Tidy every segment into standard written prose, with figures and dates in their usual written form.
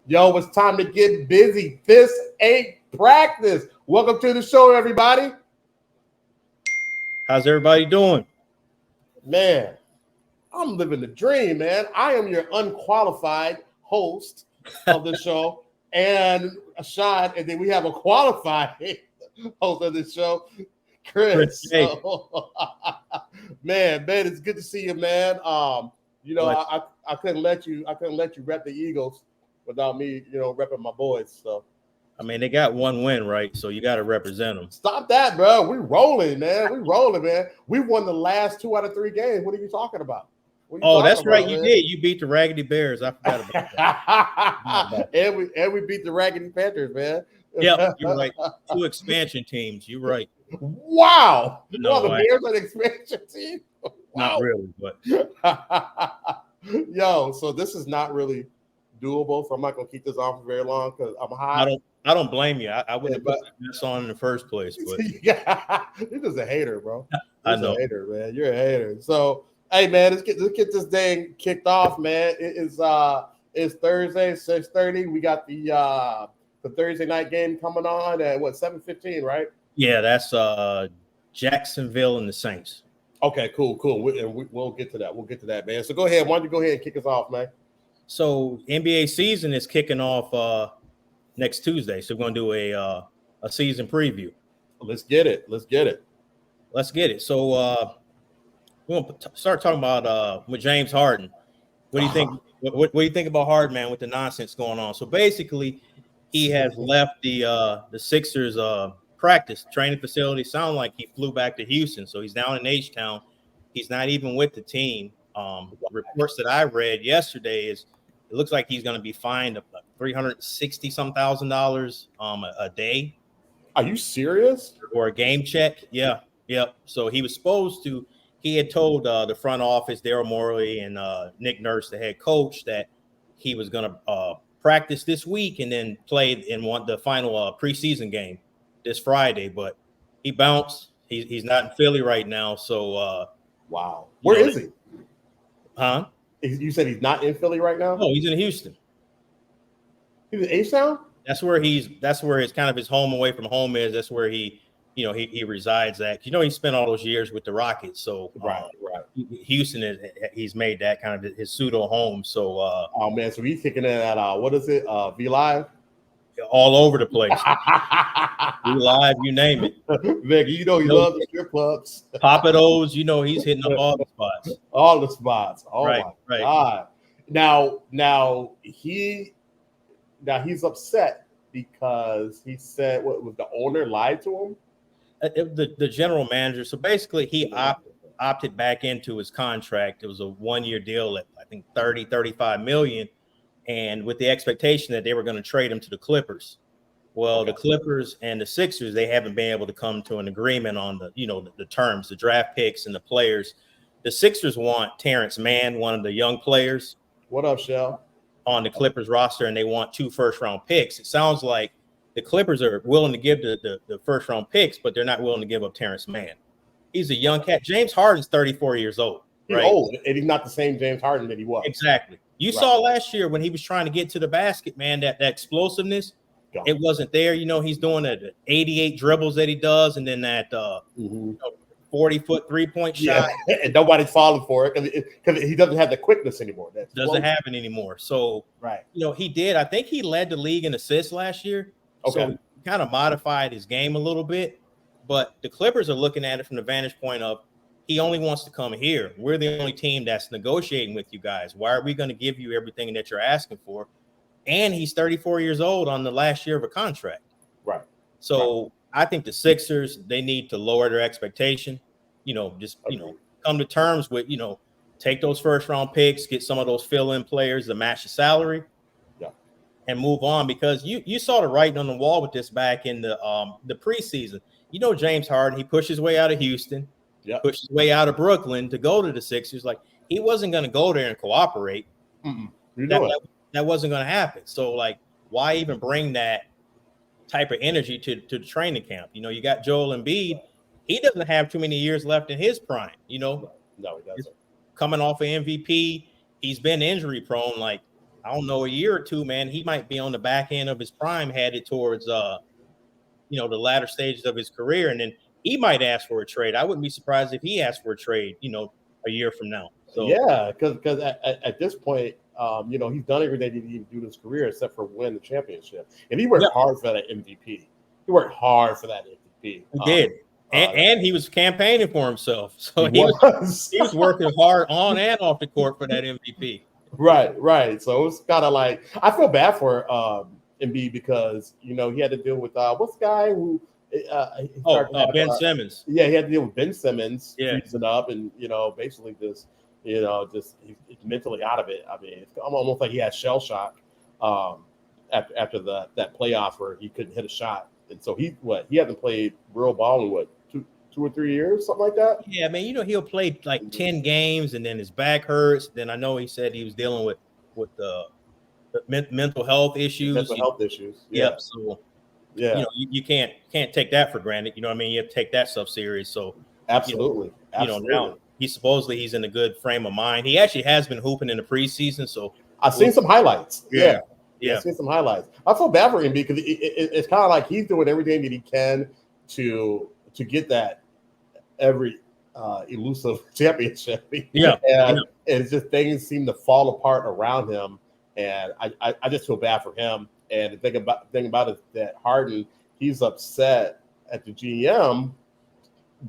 Yo, it's time to get busy. This ain't practice. Welcome to the show, everybody. How's everybody doing? Man, I'm living the dream, man. I am your unqualified host of the show, and Ashad, and then we have a qualified host of the show, Chris. Hey. So, man, it's good to see you, man. I couldn't let you rep the Eagles without me, repping my boys. So, I mean, they got one win, right? So you got to represent them. Stop that, bro. We rolling, man. We won the last 2 out of 3 games. What are you talking about? That's right. You did. You beat the Raggedy Bears. I forgot about that. and we beat the Raggedy Panthers, man. Yep, you're right. 2 expansion teams. You're right. Wow. No, the Bears are an expansion team? Wow. Not really, but yo, so this is not really doable. So I'm not gonna keep this on for very long because I'm high. I don't blame you. I wouldn't have put this on in the first place, but yeah, you're just a hater, bro. I know. A hater, man. You're a hater. So hey, man, let's get this thing kicked off, man. It's Thursday, 6:30. We got the Thursday night game coming on at 7:15, right? Yeah, that's Jacksonville and the Saints. Okay, cool. We'll get to that. We'll get to that, man. So go ahead. Why don't you go ahead and kick us off, man? So NBA season is kicking off next Tuesday. So we're going to do a season preview. Let's get it. So we're going to start talking about with James Harden. What do you think? What do you think about Harden, man, with the nonsense going on? So basically, he has left the Sixers practice training facility. Sound like he flew back to Houston, so he's down in H-Town. He's not even with the team. Reports that I read yesterday is it looks like he's going to be fined $360,000 a day. Are you serious? Or a game check? Yeah. So he was supposed to. He had told the front office, Daryl Morey and Nick Nurse, the head coach, that he was going to practice this week and then play in the final preseason game this Friday. But he bounced. He's not in Philly right now. So wow, where is he? Huh? You said he's not in Philly right now? No, he's in Houston. He's in H-Town? That's where his kind of his home away from home is. That's where he resides at. He spent all those years with the Rockets. So right. Houston he's made that kind of his pseudo home. So oh man, so he's kicking it at what is it? V Live? All over the place. V Live, you name it. Vic, he loves the strip clubs. Papados, he's hitting up all the spots. All the spots. Oh right. God. Now he's upset because he said what was the owner lied to him? The general manager. So basically he opted back into his contract. It was a 1-year deal at I think 35 million. And with the expectation that they were going to trade him to the Clippers. Well, The Clippers and the Sixers, they haven't been able to come to an agreement on the terms, the draft picks and the players. The Sixers want Terrence Mann, one of the young players. What up, Shell? On the Clippers roster, and they want 2 first-round picks. It sounds like the Clippers are willing to give the first-round picks, but they're not willing to give up Terrence Mann. He's a young cat. James Harden's 34 years old. He's old, and he's not the same James Harden that he was. Exactly. You saw last year when he was trying to get to the basket, man, that explosiveness, it wasn't there. He's doing the 88 dribbles that he does, and then that 40-foot 3-point shot. And nobody's falling for it because he doesn't have the quickness anymore. Doesn't happen anymore. So, he did. I think he led the league in assists last year. Okay. So he kind of modified his game a little bit. But the Clippers are looking at it from the vantage point of, he only wants to come here. We're the only team that's negotiating with you guys. Why are we going to give you everything that you're asking for? And he's 34 years old on the last year of a contract. Right. So I think the Sixers, they need to lower their expectation. Come to terms with, take those first-round picks, get some of those fill-in players to match the salary, and move on. Because you saw the writing on the wall with this back in the preseason. James Harden, he pushed his way out of Houston. Pushed his way out of Brooklyn to go to the Sixers. Like, he wasn't going to go there and cooperate. That wasn't going to happen. So, like, why even bring that type of energy to the training camp? You got Joel Embiid. He doesn't have too many years left in his prime. No, he doesn't. Coming off of MVP, he's been injury prone. Like, I don't know, a year or two, man, he might be on the back end of his prime, headed towards the latter stages of his career, and then he might ask for a trade. I wouldn't be surprised if he asked for a trade, a year from now. So yeah, because at this point, he's done everything he needed to do in his career except for win the championship, and he worked hard for that MVP. He worked hard for that MVP. He did. And he was campaigning for himself. So he was working hard on and off the court for that MVP. Right. So it's kind of like, I feel bad for Embiid because, he had to deal with what's the guy who Ben Simmons. Yeah, he had to deal with Ben Simmons freezing up and, basically just he's mentally out of it. I mean, it's almost like he had shell shock after that playoff where he couldn't hit a shot. And so he hasn't played real ball in 2 or 3 years, something like that. Yeah, man, he'll play like 10 games and then his back hurts. Then I know he said he was dealing with the mental health issues. Yeah. So you can't take that for granted. You know what I mean? You have to take that stuff serious. So absolutely. Now he's in a good frame of mind. He actually has been hooping in the preseason. So I've seen some highlights. Yeah. I've seen some highlights. I feel bad for him because it's kind of like he's doing everything that he can to get that every elusive championship. And it's just things seem to fall apart around him. And I just feel bad for him. And the thing about it is that Harden, he's upset at the GM,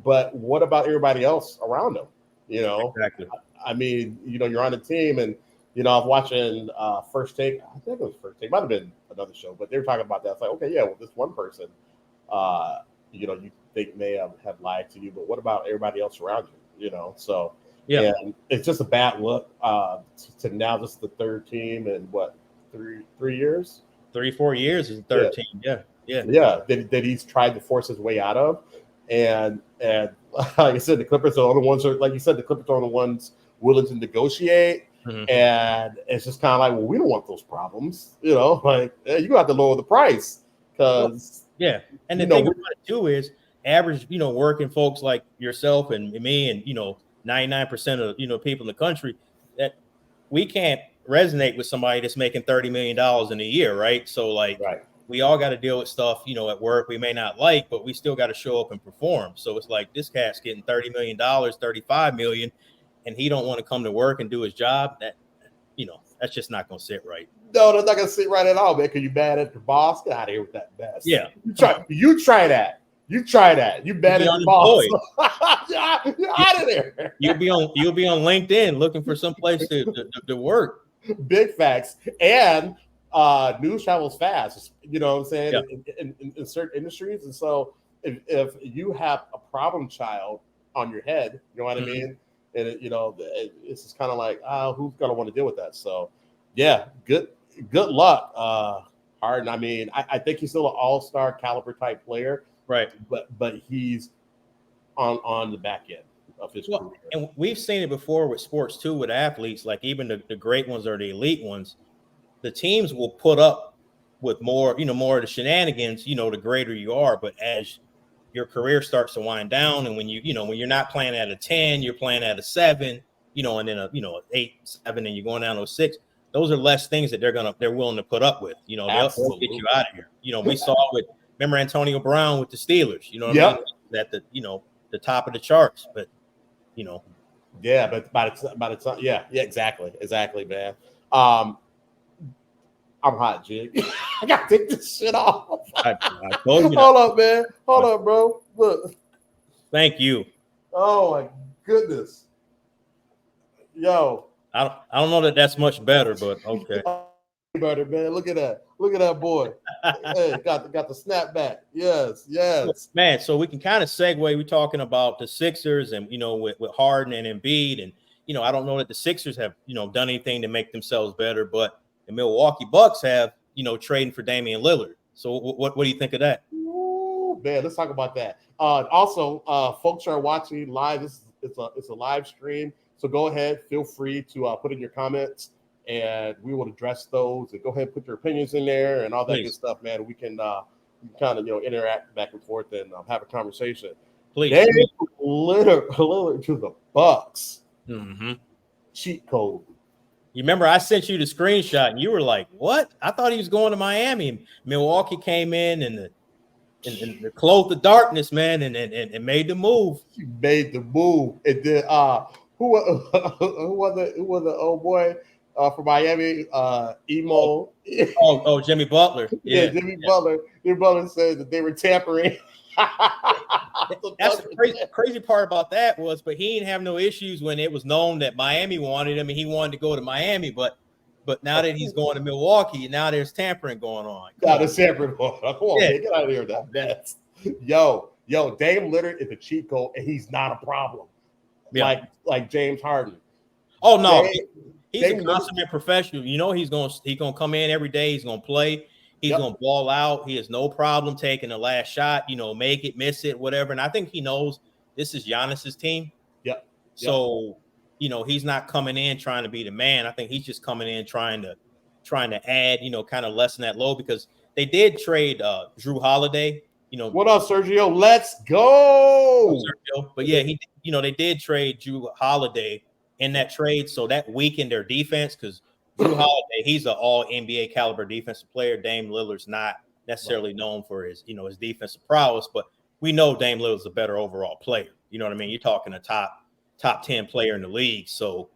but what about everybody else around him? Exactly. I mean, you're on the team, and I was watching First Take. I think it was First Take. Might have been another show, but they were talking about that. It's like, okay, yeah, well, this one person, you think may have lied to you, but what about everybody else around you? So and it's just a bad look to now. This is the third team in what 3 years. 3-4 years is the third team. Yeah. That he's tried to force his way out of, and like I said, the Clippers are the ones. Like you said, the Clippers are the ones willing to negotiate. Mm-hmm. And it's just kind of like, well, we don't want those problems, like you have to lower the price because And the thing about it too is average, working folks like yourself and me and 99% of people in the country, that we can't resonate with somebody that's making $30 million in a year, right? So we all got to deal with stuff, at work we may not like, but we still got to show up and perform. So it's like this cat's getting $30 million, $35 million, and he don't want to come to work and do his job. That that's just not going to sit right. No, that's not going to sit right at all, man. Because you bad at your boss. Get out of here with that mess. Yeah, you try that. You bad at your boss. You're out of there. You'll be on LinkedIn looking for some place to work. Big facts. And news travels fast. You know what I'm saying? In certain industries. And so if you have a problem child on your head, you know what I mean? And it's just kind of like, who's gonna want to deal with that? So, good luck, Harden. I mean, I think he's still an all-star caliber type player, right? But he's on the back end of his career. And we've seen it before with sports too, with athletes, like even the great ones or the elite ones. The teams will put up with more of the shenanigans, the greater you are. But as your career starts to wind down, and when you're not playing at a 10, you're playing at a 7, and then a 8, 7, and you're going down to a 6. Those are less things that they're willing to put up with. They'll get you out of here. We saw remember Antonio Brown with the Steelers. What I mean? At the top of the charts, but but by the time, exactly, man. I'm hot, Jig. I gotta take this shit off. I told you. Hold up, man. Hold up, bro. Look. Thank you. Oh my goodness. Yo. I don't know that that's much better, but okay. Better, man. Look at that. Look at that boy. Hey, got the snapback. Yes. Man, so we can kind of segue. We're talking about the Sixers and with Harden and Embiid, and I don't know that the Sixers have done anything to make themselves better, but the Milwaukee Bucks have trading for Damian Lillard. So what do you think of that? Ooh, man, let's talk about that. Also, folks are watching live. It's a live stream. So go ahead, feel free to put in your comments, and we will address those. And go ahead and put your opinions in there and all that good stuff, man. We can kind of interact back and forth and have a conversation. Please. Damian Lillard to the Bucks. Mm-hmm. Cheat code. You remember I sent you the screenshot and you were like, "What? I thought he was going to Miami." Milwaukee came in and the cloak of darkness, man, and made the move. He made the move. And then who was the old boy from Miami? Emo. Jimmy Butler. Yeah, Yeah. Jimmy Butler. Jimmy Butler said that they were tampering. That's the crazy part about that was, but he didn't have no issues when it was known that Miami wanted him and he wanted to go to Miami. But now that he's going to Milwaukee, now there's tampering going on. Come on, Come on, Yeah. man, get out of here with that mess. Yo, Dame Lillard is a cheat code, and he's not a problem. Yeah. Like James Harden. Oh no, he's Dame a consummate professional. You know he's gonna come in every day. He's gonna play. He's gonna ball out. He has no problem taking the last shot. Make it, miss it, whatever. And I think he knows this is Giannis's team. Yep. So he's not coming in trying to be the man. I think he's just coming in trying to add, kind of lessen that load because they did trade Drew Holiday. What up, Sergio? Let's go. Sergio. But yeah, they did trade Drew Holiday in that trade, so that weakened their defense because Drew Holiday, he's an all NBA caliber defensive player. Dame Lillard's not necessarily known for his defensive prowess, but we know Dame Lillard's a better overall player. You know what I mean? You're talking a top 10 player in the league. So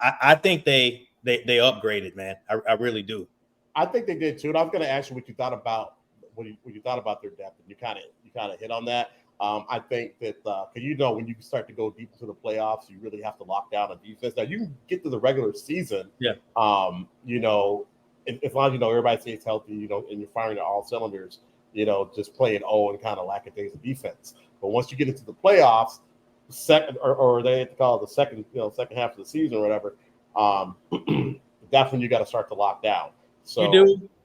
I think they upgraded, man. I really do. I think they did too. And I was going to ask you what you thought about when you thought about their depth, and you kind of hit on that. I think that because when you start to go deep into the playoffs, you really have to lock down a defense. Now you can get to the regular season, as long as everybody stays healthy, and you're firing at all cylinders, just playing and kind of lackadaisical defense. But once you get into the playoffs, second or they have to call it the second half of the season or whatever, that's when you got to start to lock down. So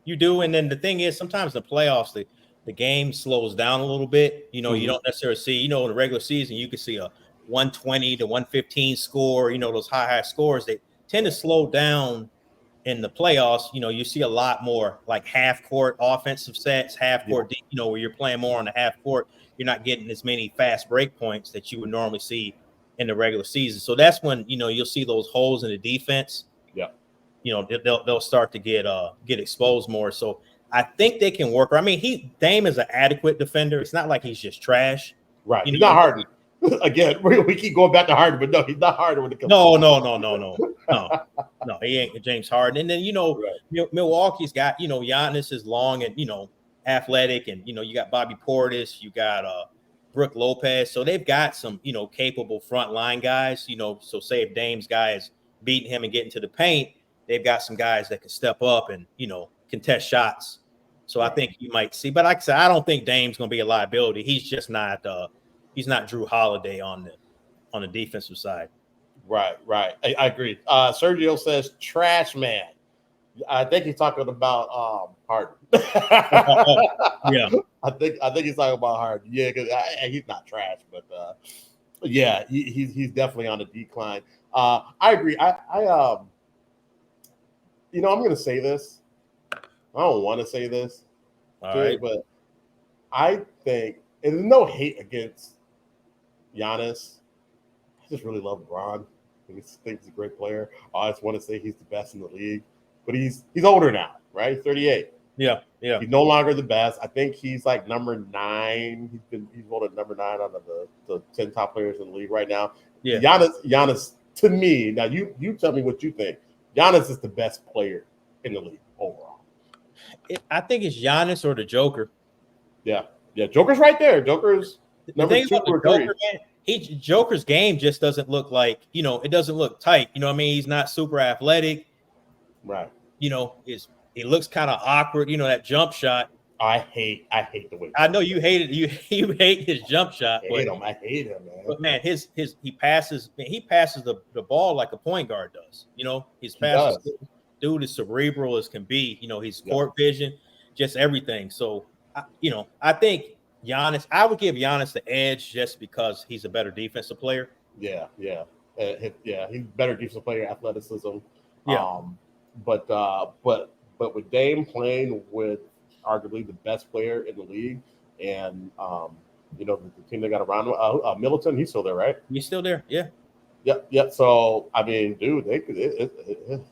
you do, and then the thing is, sometimes in the playoffs the game slows down a little bit. You don't necessarily see, in the regular season, you can see a 120 to 115 score, those high scores. They tend to slow down in the playoffs. You see a lot more like half court offensive sets, half court, where you're playing more on the half court. You're not getting as many fast break points that you would normally see in the regular season. So that's when, you'll see those holes in the defense. Yeah. They'll start to get exposed more. So I think they can work. I mean, Dame is an adequate defender. It's not like he's just trash. Right. He's not Harden. Again, we keep going back to Harden, but no, he's not Harden when it comes. No. He ain't James Harden. And then Milwaukee's got Giannis is long and athletic, and you got Bobby Portis, you got Brook Lopez. So they've got some capable front line guys. So say if Dame's guy is beating him and getting to the paint, they've got some guys that can step up and contest shots. So I think you might see, but like I said, I don't think Dame's going to be a liability. He's just not. He's not Drew Holiday on the defensive side. Right. I agree. Sergio says trash man. I think he's talking about Harden. Yeah. I think he's talking about Harden. Yeah, because he's not trash, but he's definitely on the decline. I agree. I'm going to say this. I don't want to say this, but I think, and there's no hate against Giannis. I just really love LeBron. I think he's a great player. I just want to say he's the best in the league, but he's older now, right? He's 38. Yeah. He's no longer the best. I think he's like number 9. He's voted number 9 out of the 10 top players in the league right now. Yeah. Giannis to me, now you tell me what you think. Giannis is the best player in the league overall. I think it's Giannis or the Joker. Yeah. Joker's right there. Joker's number 2 or 3. Joker's game just doesn't look like, it doesn't look tight. He's not super athletic. Right. It looks kind of awkward, that jump shot. I hate the way. I know you hate it. You hate his jump shot. I hate him, man. But man, he passes the ball like a point guard does. His passes. Dude is cerebral as can be. He's court vision, just everything. So, I think Giannis. I would give Giannis the edge just because he's a better defensive player. Yeah. He's a better defensive player, athleticism. Yeah. But with Dame playing with arguably the best player in the league, and the team they got around Middleton, he's still there, right? He's still there. Yeah. Yep. So I mean, dude, they could.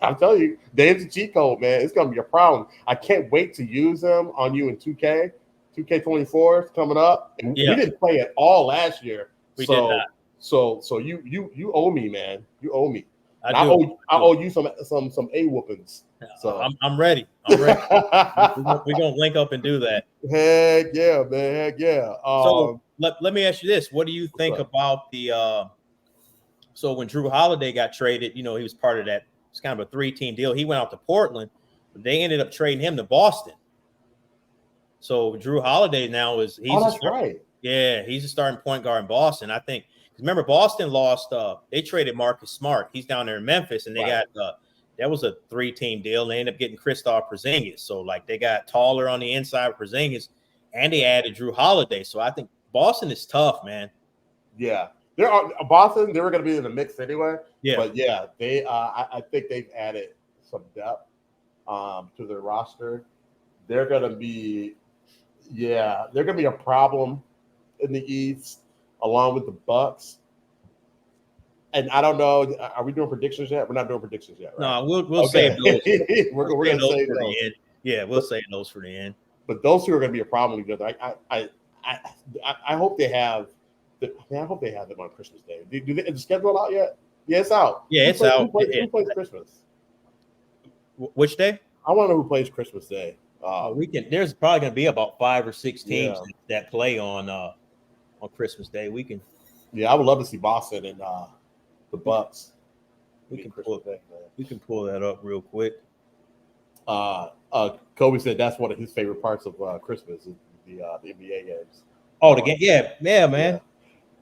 I'm telling you, Dave's a cheat code, man. It's gonna be a problem. I can't wait to use them on you in 2K. 2K24 is coming up, and we Yeah, didn't play at all last year. we did not. So you owe me, man. You owe me, I and do. I owe you some A whoopings. So I'm ready. I'm ready. We're gonna link up and do that. Heck yeah, man. Heck yeah. So let me ask you this: what do you think up? about the? So when Drew Holiday got traded, he was part of that. It's kind of a 3-team deal. He went out to Portland, but they ended up trading him to Boston. So Drew Holiday now he's right. Yeah, he's a starting point guard in Boston. I think because remember Boston lost. They traded Marcus Smart. He's down there in Memphis, and they got that was a 3-team deal. And they ended up getting Kristaps Porzingis. So like they got taller on the inside of Porzingis, and they added Drew Holiday. So I think Boston is tough, man. Yeah. There are Boston. They were going to be in the mix anyway. Yeah, but yeah, they. I think they've added some depth to their roster. They're going to be, they're going to be a problem in the East, along with the Bucks. And I don't know. Are we doing predictions yet? We're not doing predictions yet, right? No, we'll save those. we're going to save those. The end. Yeah, we'll save those for the end. But those two are going to be a problem together. I hope they have. I hope they have them on Christmas Day. Is the schedule out yet? Yeah, it's out. Yeah, it's out. Who plays Christmas? Which day? I want to know who plays Christmas Day. There's probably going to be about 5 or 6 teams that play on Christmas Day. I would love to see Boston and the Bucks. We can pull that up real quick. Kobe said that's one of his favorite parts of Christmas is the NBA games. Oh, the game, yeah, man.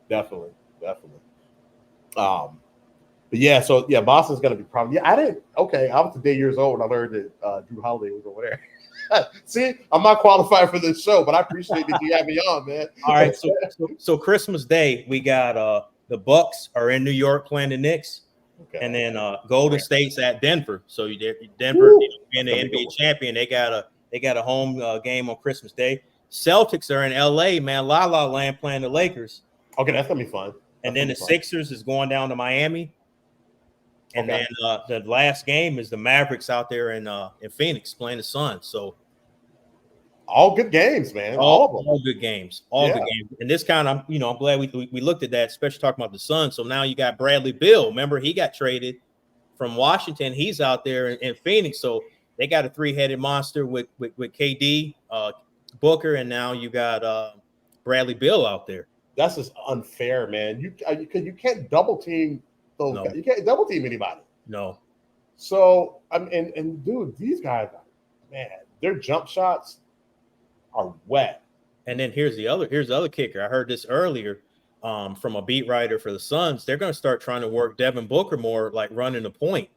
Yeah, definitely. But so Boston's gonna be a problem. Yeah, I was today years old when I learned that Drew Holiday was over there. See, I'm not qualified for this show, but I appreciate that you had me on, man. All right, so Christmas Day, we got the Bucks are in New York playing the Knicks, and then Golden State's at Denver. So Denver being the NBA champion, they got a home game on Christmas Day. Celtics are in LA, man, La La Land playing the Lakers. Okay, that's gonna be fun. And then the Sixers is going down to Miami. And then the last game is the Mavericks out there in Phoenix playing the Suns. So all good games, man. All good games. All good games. And this kind of, I'm glad we looked at that, especially talking about the Suns. So now you got Bradley Beal. Remember, he got traded from Washington. He's out there in Phoenix. So they got a 3-headed monster with KD, Booker, and now you got Bradley Beal out there. That's just unfair, man. You can't double team those guys. You can't double team anybody. No. So and dude, these guys, man, their jump shots are wet. And then here's the other kicker. I heard this earlier from a beat writer for the Suns. They're going to start trying to work Devin Booker more, like running the point.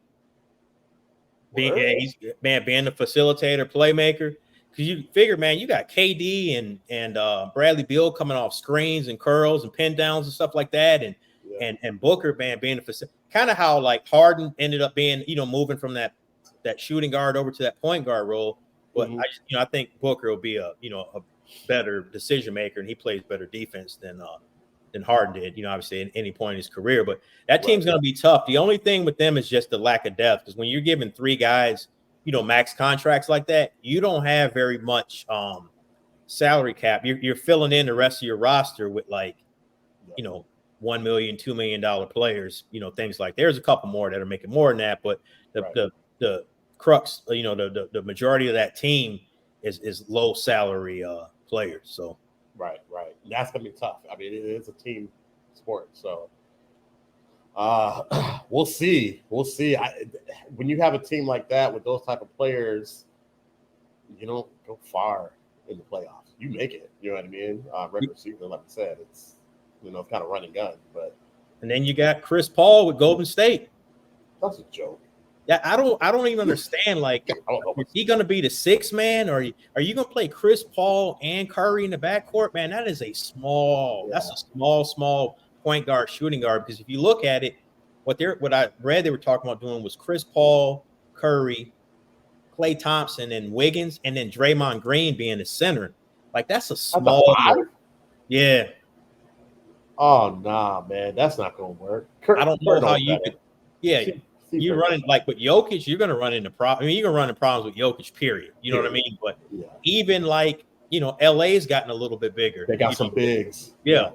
Being the facilitator, playmaker. Because you figure, man, you got KD and Bradley Beal coming off screens and curls and pin downs and stuff like that, and Booker, man, being a kind of how like Harden ended up being, moving from that shooting guard over to that point guard role. But I think Booker will be a better decision maker, and he plays better defense than Harden did. Obviously at any point in his career. But that team's going to be tough. The only thing with them is just the lack of depth, because when you're giving 3 guys max contracts like that, you don't have very much salary cap. You're filling in the rest of your roster with $1 million, $2 million players, things like there's a couple more that are making more than that, but the crux, the majority of that team is low salary players. So right. That's gonna be tough. I mean, it is a team sport, so we'll see. When you have a team like that with those type of players, you don't go far in the playoffs. You make it. You know what I mean? Regular season, like I said, it's it's kind of run and gun. And then you got Chris Paul with Golden State. That's a joke. Yeah, I don't even understand. Like, is he going to be the 6th man, or are you going to play Chris Paul and Curry in the backcourt? Man, that is a small point guard, shooting guard. Because if you look at it, what I read they were talking about doing was Chris Paul, Curry, Klay Thompson, and Wiggins, and then Draymond Green being the center. Like, that's a small. That's a 5? Yeah. Oh nah, man, that's not gonna work. I don't know Kurt how knows you better. could. Yeah, Steve you're Kerr knows running like with Jokic, you're going to run into problems. I mean, you're going to run into problems with Jokic. Period. You know what I better. mean? But Yeah, even like LA's gotten a little bit bigger. they got some bigs. Yeah.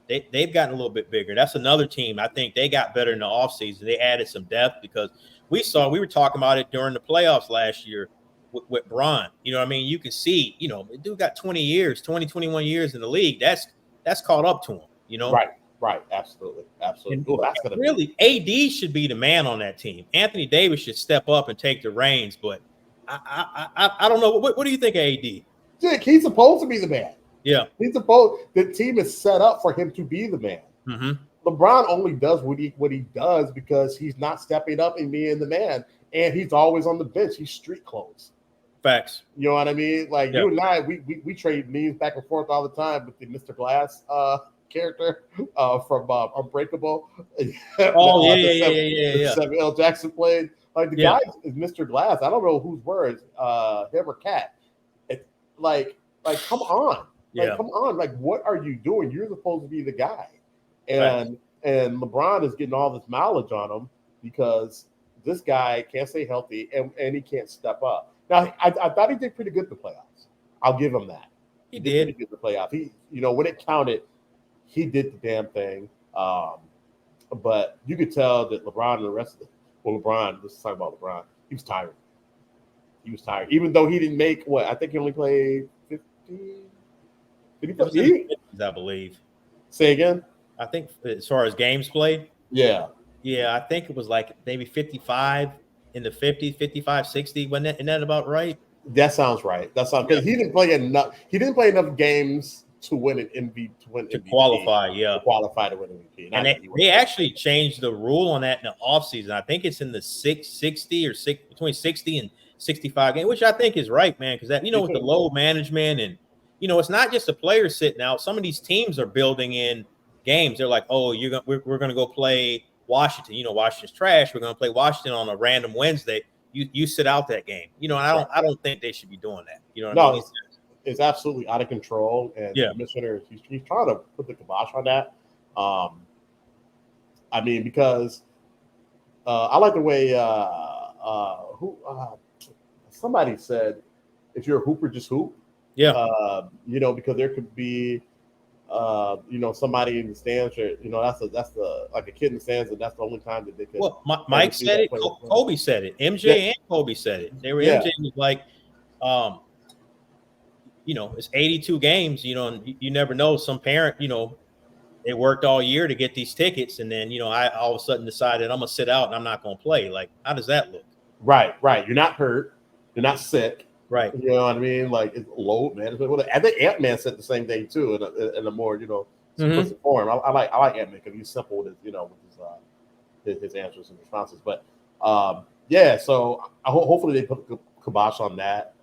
They've gotten a little bit bigger. That's another team. I think they got better in the offseason. They added some depth because we were talking about it during the playoffs last year with Bron. You know what I mean? You can see, the dude got 21 years in the league. That's caught up to him. Right. Absolutely. And Oh, that's gonna be really, AD should be the man on that team. Anthony Davis should step up and take the reins. But I don't know. What do you think of AD? Dick, he's supposed to be the man. Yeah. The team is set up for him to be the man. Mm-hmm. LeBron only does what he does because he's not stepping up and being the man, and he's always on the bench. He's street clothes. Facts. You know what I mean? Like you and I, we trade memes back and forth all the time with the Mr. Glass character from Unbreakable. Oh yeah. Samuel Jackson played. Like the guy is Mr. Glass. I don't know whose words, him or Cat. Like come on. Come on. Like, what are you doing? You're supposed to be the guy. And LeBron is getting all this mileage on him because this guy can't stay healthy and he can't step up. Now, I thought he did pretty good in the playoffs. I'll give him that. He did pretty good in the playoffs. He, when it counted, he did the damn thing. But you could tell that LeBron and the rest of LeBron, let's talk about LeBron. He was tired. Even though he didn't make I think he only played 15. Did he play? I believe. Say again? I think as far as games played. Yeah. Yeah, I think it was like maybe 55 in the 50, 55, 60. Isn't that about right? That sounds right. Because he didn't play enough. He didn't play enough games to win an MVP. To qualify, To qualify to win MVP. And they actually changed the rule on that in the offseason. I think it's in the 60 or between 60 and 65 game, which I think is right, man. Because that with the load management and it's not just the players sitting out. Some of these teams are building in games. They're like, oh, we're gonna go play Washington. Washington's trash. We're gonna play Washington on a random Wednesday. You sit out that game. And I don't think they should be doing that. What I mean? It's absolutely out of control. And the commissioner, he's trying to put the kibosh on that. I mean, because I like the way somebody said, if you're a hooper, just hoop. Yeah. Because there could be somebody in the stands, or that's the like a kid in the stands, and that's the only time that they could. Well, Mike said it. Kobe said it. MJ and Kobe said it. MJ was like, it's 82 games. And you never know. Some parent, they worked all year to get these tickets, and then I all of a sudden decided I'm gonna sit out and I'm not gonna play. Like, how does that look? Right. You're not hurt. You're not sick. Right. You know what I mean? Like, it's load management. I think Ant-Man said the same thing too, in a more simplistic form. I like Ant-Man because he's simple with his answers and responses. But so hopefully they put the kibosh on that.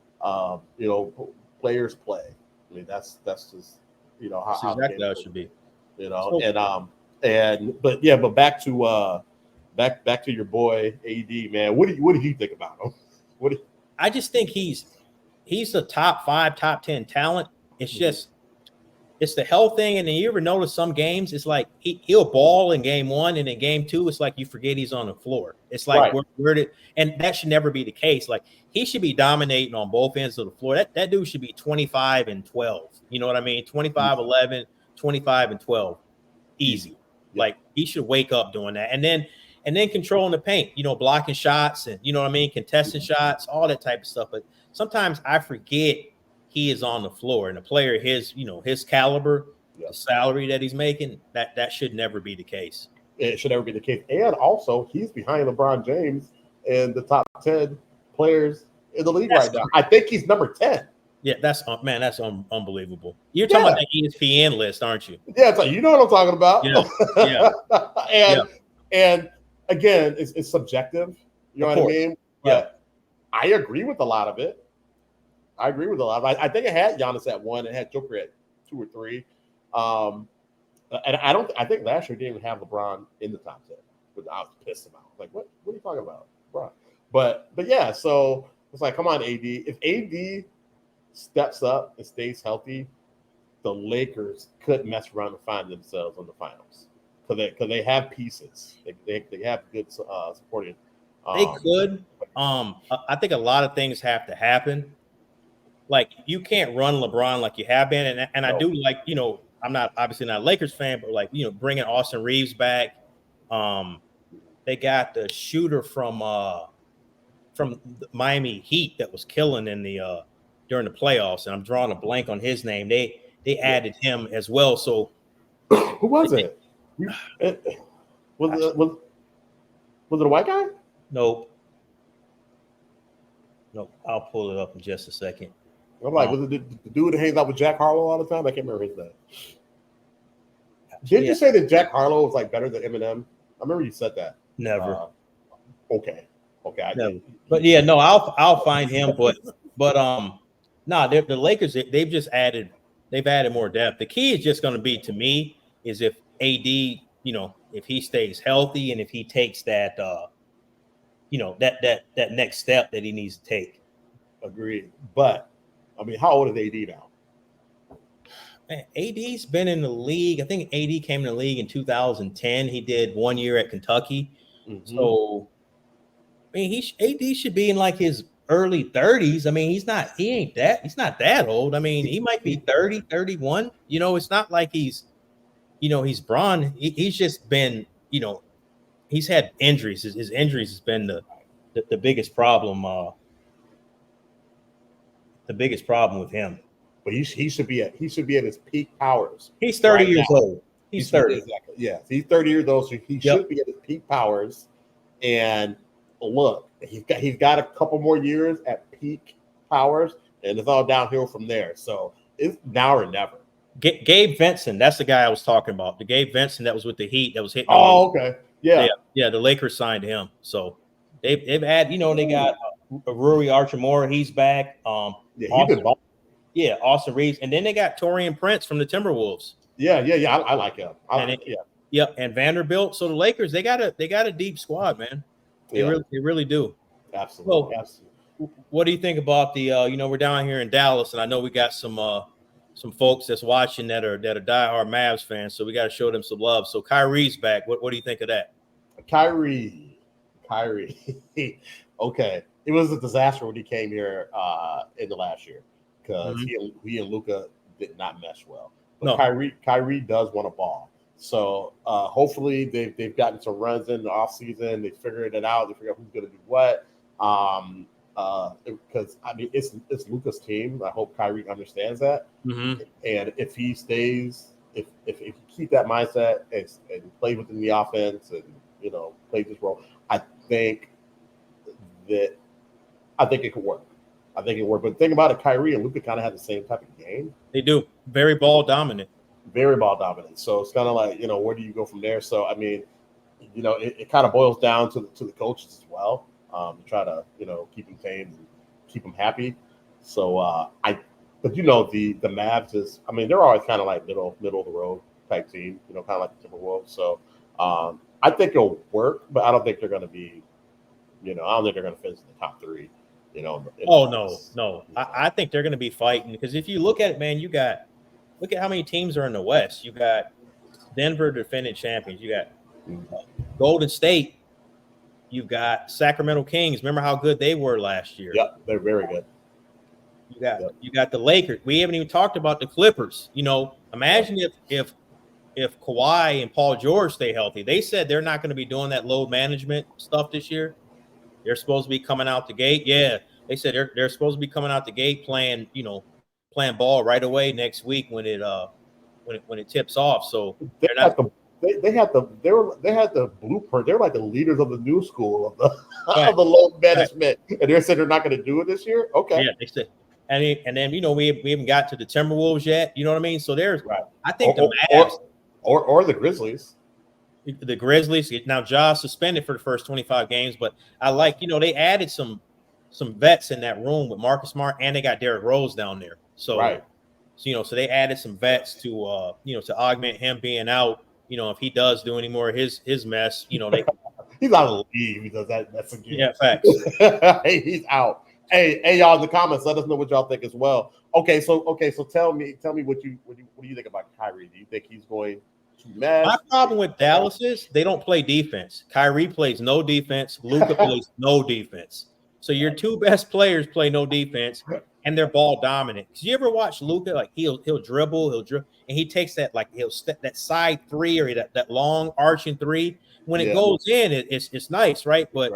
Players play. I mean, that's just how exactly how it should be. But back to your boy AD, man. What did you think about him? I just think he's a top 5, top 10 talent. It's just it's the health thing. And then you ever notice some games, it's like he'll ball in game 1, and in game 2, it's like you forget he's on the floor. It's like and that should never be the case. Like, he should be dominating on both ends of the floor. That dude should be 25 and 12. You know what I mean? 25, 11, 25 and 12. Easy. Yeah. Like, he should wake up doing that. And then controlling the paint, blocking shots and, contesting shots, all that type of stuff. But sometimes I forget he is on the floor, and a player his caliber, the salary that he's making, that should never be the case. It should never be the case. And also, he's behind LeBron James in the top 10 players in the league right now. I think he's number 10. Yeah, that's unbelievable. You're talking about the ESPN list, aren't you? Yeah, it's like, you know what I'm talking about. Yeah. And again, it's subjective. You know what I mean? But I agree with a lot of it. I think it had Giannis at 1 and had Joker at 2 or 3. And I think last year didn't even have LeBron in the top 10. But I was pissed about. Like, what are you talking about, LeBron? But yeah, so it's like, come on, AD. If AD steps up and stays healthy, the Lakers could mess around and find themselves in the finals because they have pieces. They have good supporting. They could. I think a lot of things have to happen. Like you can't run LeBron like you have been, and I do like I'm not obviously not a Lakers fan, but like bringing Austin Reeves back. They got the shooter from the Miami Heat that was killing in the during the playoffs, and I'm drawing a blank on his name. They added him as well. So who was it? Was it a white guy? Nope. I'll pull it up in just a second. I'm like, was it the dude that hangs out with Jack Harlow all the time? I can't remember his name. Did you say that Jack Harlow was like better than Eminem? I remember you said that. Never. Okay. No. But yeah, no, I'll find him. But the Lakers they've added more depth. The key is just going to be to me is if AD if he stays healthy and if he takes that that next step that he needs to take. Agreed. But I mean, how old is AD now? Man, AD's been in the league. I think AD came in the league in 2010. He did 1 year at Kentucky. Mm-hmm. So I mean, AD should be in like his early 30s. I mean, he's not that old. I mean, he might be 30, 31. It's not like he's Bron. He's just been, he's had injuries. His injuries has been the biggest problem. The biggest problem with him. But he should be at his peak powers. He's 30 years old. He's 30. Exactly. Yeah, he's 30 years old, so he should be at his peak powers. And look, he's got a couple more years at peak powers, and it's all downhill from there. So it's now or never. Gabe Vincent, that's the guy I was talking about. The Gabe Vincent that was with the Heat that was hitting. Oh, okay. Yeah. The Lakers signed him. So they've had, they got Rui Archimura, he's back. Austin Reeves, and then they got Taurean Prince from the Timberwolves. Yeah. I like him. And Vanderbilt. So the Lakers, they got a deep squad, man. They really do. Absolutely. So, what do you think about the? We're down here in Dallas, and I know we got some folks that's watching that are diehard Mavs fans. So we got to show them some love. So Kyrie's back. What do you think of that? Kyrie. Okay, it was a disaster when he came here in the last year because he and Luka did not mesh well. But no. Kyrie does want to ball. So hopefully they've gotten some runs in the offseason. They figured it out. They figure out who's going to do what. Because I mean it's Luka's team. I hope Kyrie understands that. Mm-hmm. And if he stays, if he keep that mindset and play within the offense and play this role, I think it could work. But the thing about it, Kyrie and Luka kind of have the same type of game. They do. Very ball dominant. So it's kind of like, where do you go from there? So, I mean, it kind of boils down to the coaches as well, to try to, keep them tamed and keep them happy. So, but the Mavs is, I mean, they're always kind of like middle of the road type team, kind of like the Timberwolves. So, I think it'll work, but I don't think they're going to be, I don't think they're going to finish in the top three, No. I think they're going to be fighting because if you look at it, man, look at how many teams are in the West. You got Denver, defending champions. You got Golden State. You got Sacramento Kings. Remember how good they were last year? Yeah, they're very good. You got the Lakers. We haven't even talked about the Clippers. Imagine if Kawhi and Paul George stay healthy. They said they're not going to be doing that load management stuff this year. They're supposed to be coming out the gate. Yeah, they said they're supposed to be coming out the gate playing ball right away next week when it tips off. So they had the blueprint. They're like the leaders of the new school of the of the load management, and they said they're not going to do it this year. Okay, yeah, they said, and then we haven't got to the Timberwolves yet. You know what I mean? So there's I think the Mavs or the Grizzlies. The Grizzlies now. Ja suspended for the first 25 games, but I like they added some vets in that room with Marcus Smart, and they got Derrick Rose down there. So, so they added some vets to to augment him being out. If he does do any more of his mess, they he's out of the league because that's a game. Yeah, facts. He's out. Hey, y'all in the comments, let us know what y'all think as well. Okay, so tell me what do you think about Kyrie? Do you think he's going to mess? My problem with Dallas is they don't play defense. Kyrie plays no defense. Luka plays no defense. So your two best players play no defense, and they're ball dominant. Cause you ever watch Luka? Like he'll dribble, and he takes that like he'll step that side three or that long arching three. When it goes in, it's nice, right? But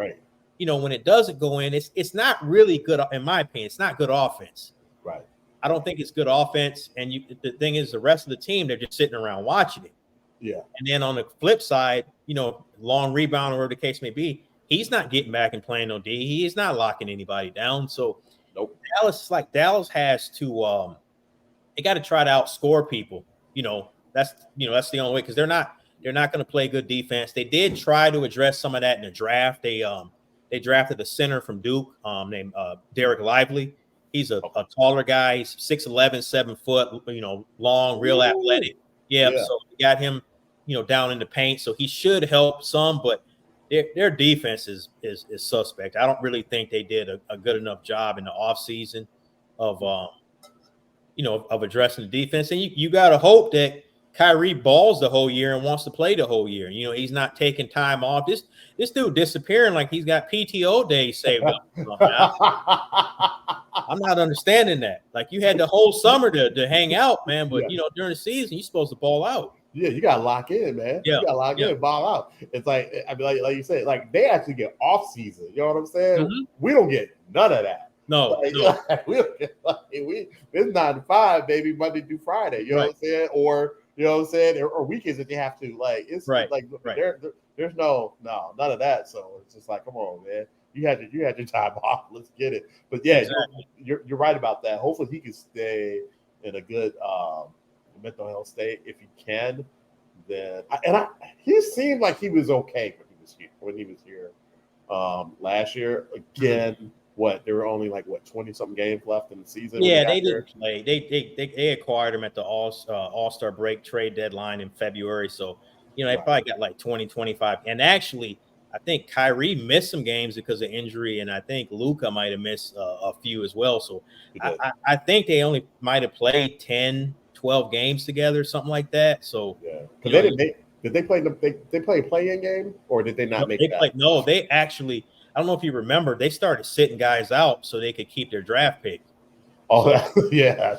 when it doesn't go in, it's not really good in my opinion. It's not good offense. Right. I don't think it's good offense. And the thing is, the rest of the team, they're just sitting around watching it. Yeah. And then on the flip side, long rebound or whatever the case may be, he's not getting back and playing no D. He is not locking anybody down. So Dallas has to they got to try to outscore people. That's the only way, because they're not going to play good defense. They did try to address some of that in the draft. They drafted a center from Duke named Derek Lively. He's a taller guy. He's 6'11", 7 foot, long, real athletic. Yeah. So we got him, down in the paint. So he should help some, but their defense is suspect. I don't really think they did a good enough job in the offseason of addressing the defense. And you got to hope that Kyrie balls the whole year and wants to play the whole year. He's not taking time off. This dude disappearing like he's got PTO days saved up. I'm not understanding that. Like, you had the whole summer to hang out, man. But during the season, you're supposed to ball out. Yeah, you gotta lock in, man. Yeah. You gotta lock in, ball out. It's like, I mean, like you said, like they actually get off season. You know what I'm saying? Mm-hmm. We don't get none of that. No. We don't get, it's 9 to 5, baby, Monday through Friday. You know what I'm saying? Or or weekends that they have to, like, it's there's no none of that. So it's just like, come on, man. You had your time off. Let's get it. But yeah, exactly. You're right about that. Hopefully he can stay in a good mental health state if he can. Then he seemed like he was okay when he was here last year. Again, there were only 20 something games left in the season. Yeah, they didn't play. They acquired him at the All-Star break trade deadline in February. So they probably got 20, 25. And actually, I think Kyrie missed some games because of injury, and I think Luka might have missed a few as well. So I think they only might have played 10, 12 games together, something like that. So did they play a play-in game, or did they not make that? No, they actually, I don't know if you remember, they started sitting guys out so they could keep their draft pick. Oh, that's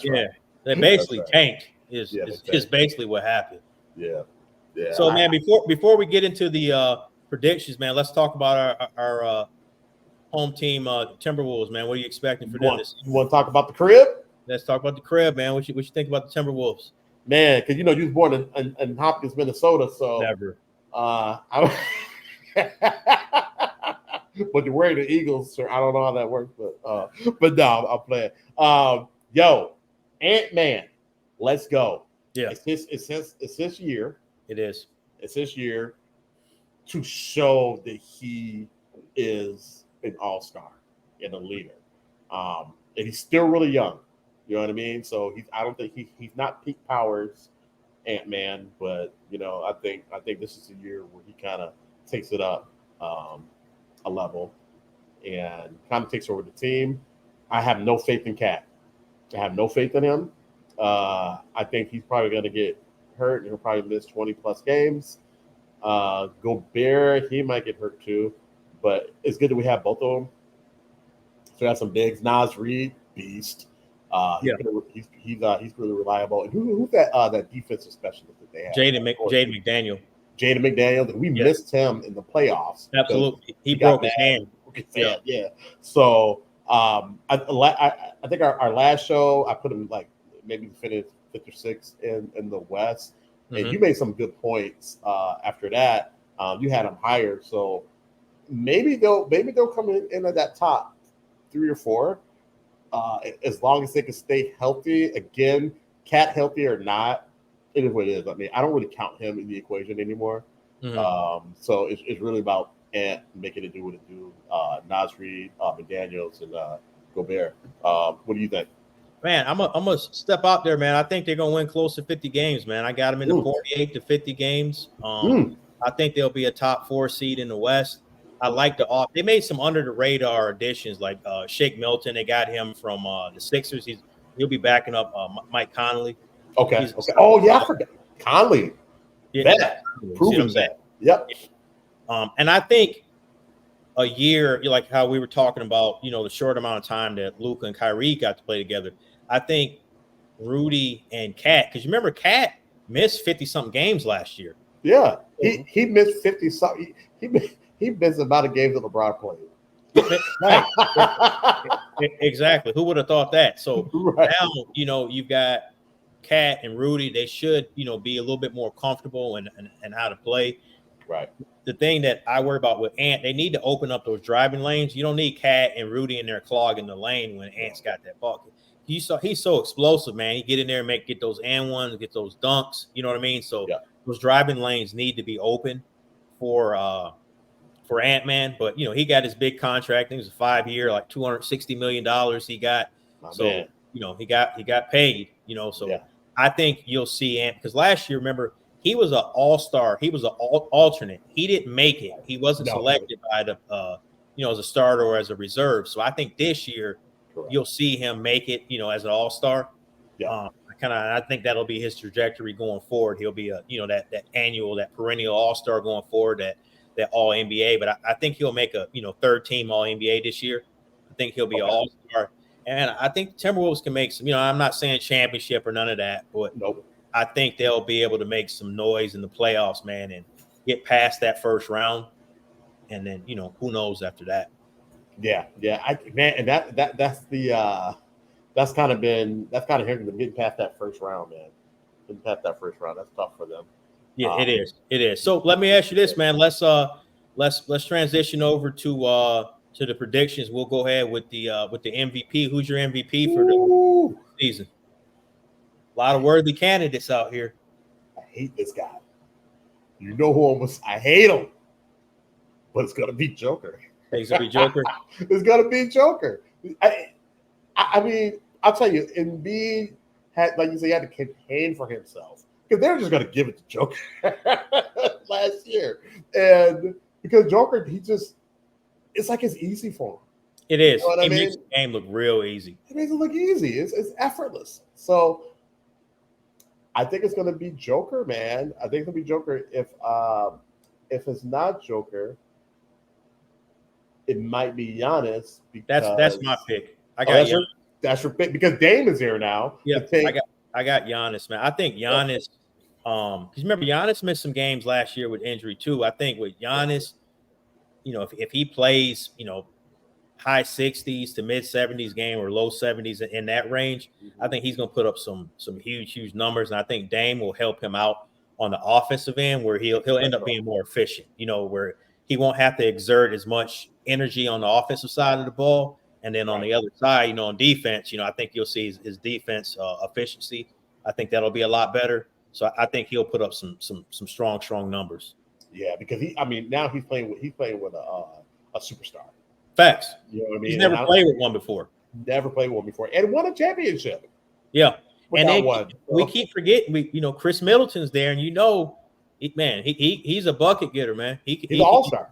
right. They basically tanked is basically what happened. Yeah. So man, before we get into the predictions, man, let's talk about our home team, Timberwolves, man. What are you expecting for them this season? You want to talk about the crib? Let's talk about the crib, man. What you think about the Timberwolves? Man, because you was born in Hopkins, Minnesota, so never. But you're wearing the Eagles shirt. I don't know how that works, but no, I'm playing. Yo, Ant-Man, let's go. Yeah, it's this year. It is. It's this year to show that he is an all-star and a leader. And he's still really young. You know what I mean? So I don't think he's not peak powers Ant-Man, but I think this is a year where he kind of takes it up a level and kind of takes over the team. I have no faith in Cat. I have no faith in him. I think he's probably going to get hurt and he'll probably miss 20 plus games. Gobert, he might get hurt too, but it's good that we have both of them. So we got some bigs. Nas Reed, beast. He's really reliable. And who's that defensive specialist that they have? Jaden McDaniel. Jaden McDaniel. We missed him in the playoffs. Absolutely, he broke his hand. Yeah. So I think our last show I put him maybe finished 5th or 6th in the West, and you made some good points after that. You had him higher, so maybe they'll come in at that top 3 or 4. As long as they can stay healthy. Again, Cat healthy or not, it is what it is. I mean, I don't really count him in the equation anymore. So it's really about Ant making it do what it do. Nas Reed, McDaniels, and Gobert. What do you think? Man, I'm gonna step out there, man. I think they're gonna win close to 50 games, man. I got them in the 48 to 50 games. I think they'll be a top 4 seed in the West. I like the off. They made some under the radar additions like Shake Milton. They got him from the Sixers. He'll be backing up Mike Conley. Okay. He's Okay. Oh yeah, I forgot Conley. yeah, Vet, see what I'm proven saying? vet. Yep. And I think a year, like how we were talking about, the short amount of time that Luka and Kyrie got to play together. I think Rudy and Cat, because you remember Cat missed 50-something games last year. Yeah. He missed 50 something. He missed about a game that LeBron played. Right. Exactly. Who would have thought that? So Right. now, you've got Cat and Rudy. They should, be a little bit more comfortable and how to play. Right. The thing that I worry about with Ant, they need to open up those driving lanes. You don't need Cat and Rudy in there clogging the lane when Ant's got that ball. He's so explosive, man. He get in there and get those and ones, get those dunks. You know what I mean? So those driving lanes need to be open for Ant-Man. But he got his big contract. I think it was a 5-year, like $260 million he got. Man. He got paid. So I think you'll see Ant, because last year, remember, he was an all-star. He was an alternate. He didn't make it. He wasn't selected by the as a starter or as a reserve. So I think this year you'll see him make it, as an all-star. Yeah. I think that'll be his trajectory going forward. He'll be that perennial all-star going forward, that all NBA. But I think he'll make a third team all NBA this year. I think he'll be an all-star. And I think Timberwolves can make some, I'm not saying championship or none of that, but I think they'll be able to make some noise in the playoffs, man, and get past that first round. And then, who knows after that. Yeah. And that's kind of hindering them getting past that first round, man. Getting past that first round, that's tough for them. Yeah, it is. So let me ask you this, man. Let's transition over to the predictions. We'll go ahead with the MVP. Who's your MVP for the season? A lot of worthy candidates out here. I hate this guy. You know who I hate him, but it's gonna be Joker. It's gonna be Joker. It's gonna be Joker. I mean, I'll tell you, Embiid had, like you say, he had to campaign for himself because they're just gonna give it to Joker last year, and because Joker, it's like it's easy for him. It is. He makes the game look real easy. It makes it look easy. It's effortless. So I think it's going to be Joker, man. I think it's going to be Joker. If it's not Joker, it might be Giannis. That's my pick. I got Giannis. That's your pick because Dame is here now. Yeah, I got Giannis, man. I think Giannis. Because remember, Giannis missed some games last year with injury too. I think with Giannis, if he plays, high 60s to mid 70s game or low 70s in that range, I think he's going to put up some huge numbers. And I think Dame will help him out on the offensive end where he'll end up being more efficient, where he won't have to exert as much energy on the offensive side of the ball. And then on the other side, on defense, I think you'll see his defense efficiency. I think that'll be a lot better. So I think he'll put up some strong numbers. Yeah, because now he's playing with a superstar. Facts. You know what I mean? He's never played with one before. Never played with one before, and won a championship. Yeah, and then we keep forgetting. Chris Middleton's there, and he's a bucket getter, man. He's an all-star.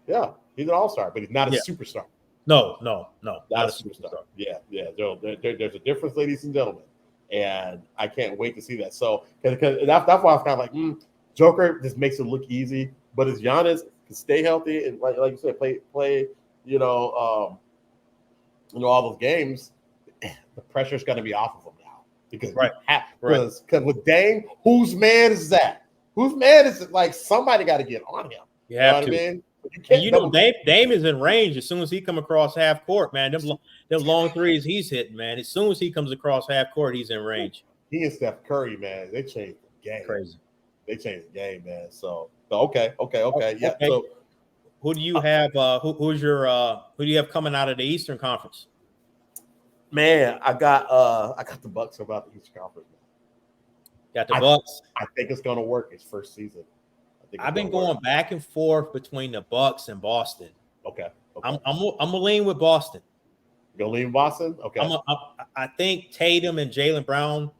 Yeah, he's an all-star, but he's not a superstar. No, not a superstar. Yeah. There's a difference, ladies and gentlemen, and I can't wait to see that. So, because that's why I was kind of like, Joker just makes it look easy, but as Giannis can stay healthy and like you said, play. All those games, the pressure's going to be off of them now because with Dame, whose man is that? Whose man is it? Like somebody got to get on him. You have to. What I mean? Dame is in range as soon as he come across half court, man. Them long threes he's hitting, man. As soon as he comes across half court, he's in range. He and Steph Curry, man, they changed the game. Crazy. They changed the game, man. So okay. Yeah. So. Who do you have? Who do you have coming out of the Eastern Conference? Man, I got the Bucks about the Eastern Conference. Got the Bucks. I think it's going to work his first season. I've been going back and forth between the Bucks and Boston. Okay. I'm gonna lean with Boston. You're gonna lean with Boston? Okay. I think Tatum and Jaylen Brown.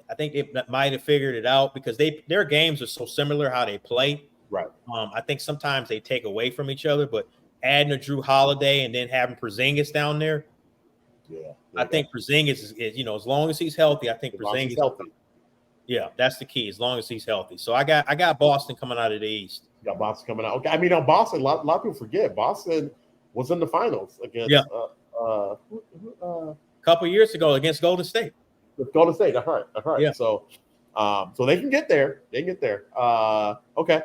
I think they might have figured it out because their games are so similar how they play. Right. I think sometimes they take away from each other, but adding a Drew Holiday and then having Porzingis down there. Yeah, I think Porzingis is as long as he's healthy, I think Porzingis is healthy. Yeah, that's the key. As long as he's healthy. So I got Boston coming out of the East. You got Boston coming out. Okay, I mean, Boston. A lot of people forget Boston was in the finals against. A couple years ago against Golden State. With Golden State. That's right. Yeah. So they can get there. They can get there. Okay.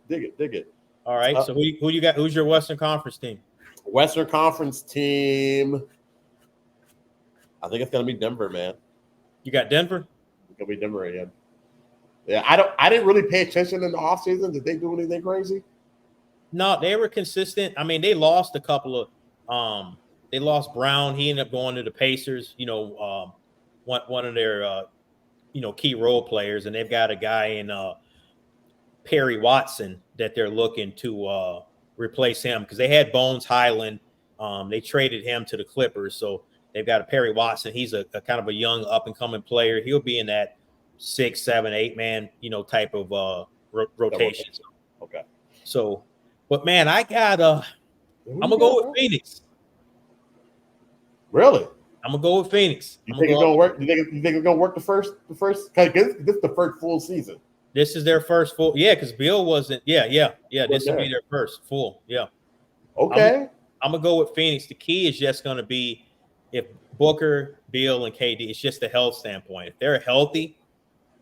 Dig it. All right. So who you got? Who's your Western Conference team? Western Conference team. I think it's gonna be Denver, man. You got Denver? It's gonna be Denver again. Yeah, I didn't really pay attention in the offseason. Did they do anything crazy? No, they were consistent. I mean, they lost a couple of they lost Brown. He ended up going to the Pacers, one of their key role players, and they've got a guy in Perry Watson that they're looking to replace him because they had Bones Highland. They traded him to the Clippers, so they've got a Perry Watson. He's a kind of a young up and coming player. He'll be in that 6, 7, 8 man, type of rotation. Okay. So, but man, I got I'm gonna go with Phoenix. Really? I'm gonna go with Phoenix. You think it's gonna work? You think it's gonna work the first? Because this is the first full season. This is their first full. Yeah, because Bill wasn't. Yeah. This will be their first full. Yeah. Okay. I'm gonna go with Phoenix. The key is just gonna be if Booker, Beal, and KD. It's just the health standpoint. If they're healthy,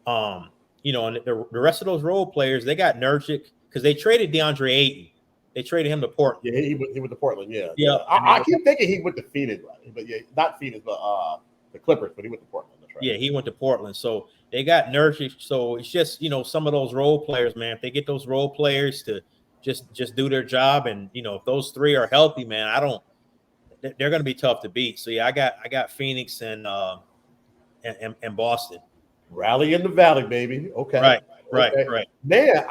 and the rest of those role players, they got Nurkic because they traded DeAndre Ayton. They traded him to Portland. Yeah, he went to Portland. Yeah. I keep thinking he went to Phoenix, but yeah, not Phoenix, but the Clippers. But he went to Portland. That's right. Yeah, he went to Portland. So they got Nurkic. So it's just some of those role players, man. If they get those role players to just do their job, and if those three are healthy, man, they're going to be tough to beat. So yeah, I got Phoenix and Boston. Rally in the Valley, baby. Okay. Right. Man,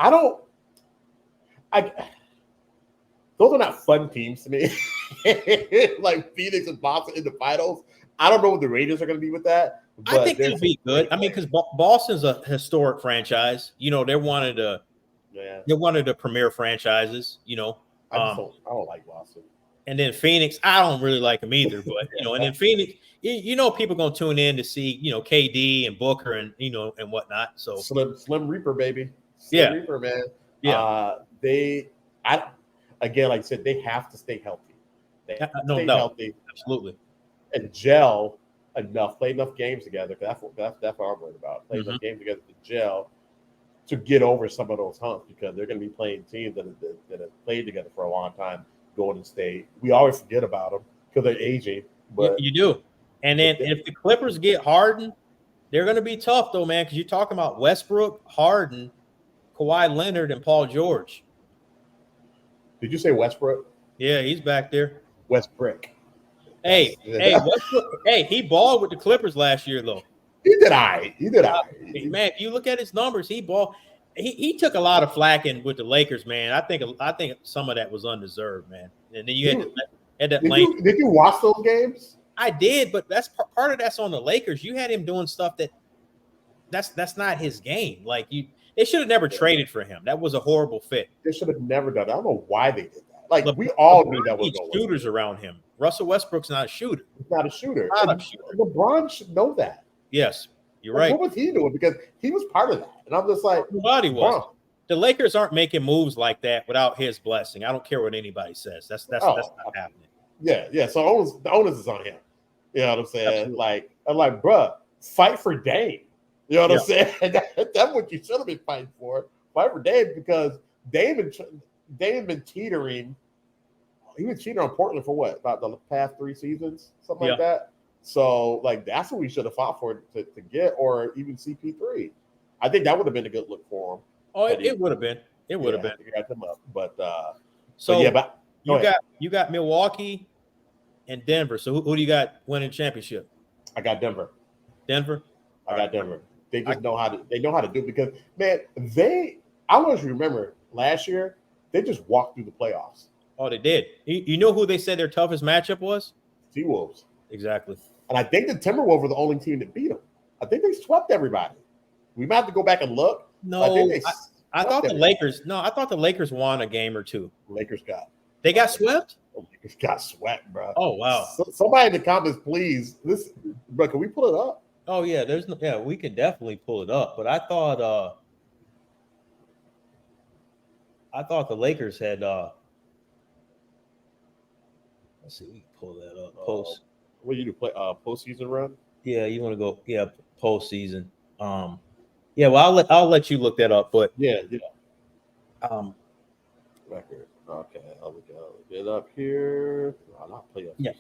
those are not fun teams to me. Like Phoenix and Boston in the finals. I don't know what the Raiders are going to be with that. But I think they'll be good. I mean, because Boston's a historic franchise. They're one of the premier franchises. I don't like Boston. And then Phoenix, I don't really like them either. But and then Phoenix, people gonna tune in to see KD and Booker and and whatnot. So Slim Reaper, baby. Reaper, man. Yeah. Again, like I said, they have to stay healthy. They have to stay healthy, absolutely, and gel enough, play enough games together. That's what I'm worried about. Play enough games together to gel to get over some of those humps because they're going to be playing teams that have played together for a long time. Golden State, we always forget about them because they're aging. But you do. And then if the Clippers get Harden, they're going to be tough though, man. Because you're talking about Westbrook, Harden, Kawhi Leonard, and Paul George. Did you say Westbrook? Yeah, he's back there. Westbrook. Hey, Westbrook. Hey, he balled with the Clippers last year though. He did. Man, if you look at his numbers, he balled. He took a lot of flack with the Lakers, man. I think some of that was undeserved, man. And then you had that lane. Did you watch those games? I did, but that's part of that's on the Lakers. You had him doing stuff that's not his game. Like they should have never traded for him. That was a horrible fit. They should have never done that. I don't know why they did that. Like we all knew that was going on. Shooters around him. Russell Westbrook's not a shooter. He's not a shooter. LeBron should know that. Yes, you're right. What was he doing? Because he was part of that. And I'm just like, nobody was. Wow. The Lakers aren't making moves like that without his blessing. I don't care what anybody says. That's not happening. Yeah. So the onus is on him. You know what I'm saying? Absolutely. I'm like, bruh, fight for Dame. You know what I'm saying? That's what you should have been fighting for. Fight for Dame because Dame been teetering. He was cheating on Portland for what? About the past 3 seasons? Something like that. So, that's what we should have fought for to get, or even CP3. I think that would have been a good look for him. Oh, it would have been. It would have been. To get him up. But you got Milwaukee and Denver. So who do you got winning championship? I got Denver. Denver? I got Denver. They just know how to do it because, man, I don't know if you remember last year, they just walked through the playoffs. Oh, they did. You know who they said their toughest matchup was? T-Wolves. Exactly. And I think the Timberwolves were the only team that beat them. I think they swept everybody. We might have to go back and look. No, I thought the Lakers. No, I thought the Lakers won a game or two. Lakers got They got swept? It got swept, bro. Oh, wow. Somebody in the comments, please. Bro, can we pull it up? Oh, yeah. We can definitely pull it up. But I thought the Lakers had let's see, we can pull that up. What you do? Play postseason run? Yeah, you want to go? Yeah, postseason. Yeah. Well, I'll let you look that up. But yeah. Record. Okay, I'll look it up here. I'll not play up. Yeah,